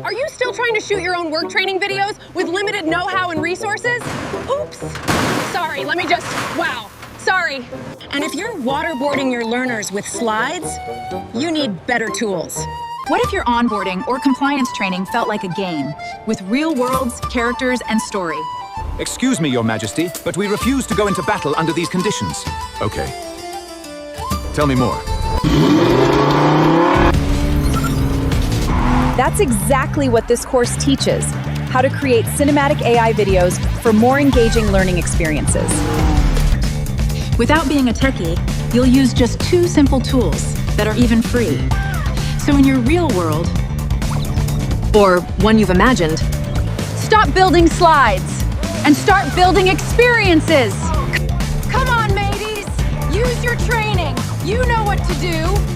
Are you still trying to shoot your own work training videos with limited know-how and resources? Oops. Sorry, wow, sorry. And if you're waterboarding your learners with slides, you need better tools. What if your onboarding or compliance training felt like a game, with real worlds, characters, and story? Excuse me, Your Majesty, but we refuse to go into battle under these conditions. Okay. Tell me more. That's exactly what this course teaches, how to create cinematic AI videos for more engaging learning experiences. Without being a techie, you'll use just 2 simple tools that are even free. So in your real world, or one you've imagined, stop building slides and start building experiences. Come on, mateys, use your training. You know what to do.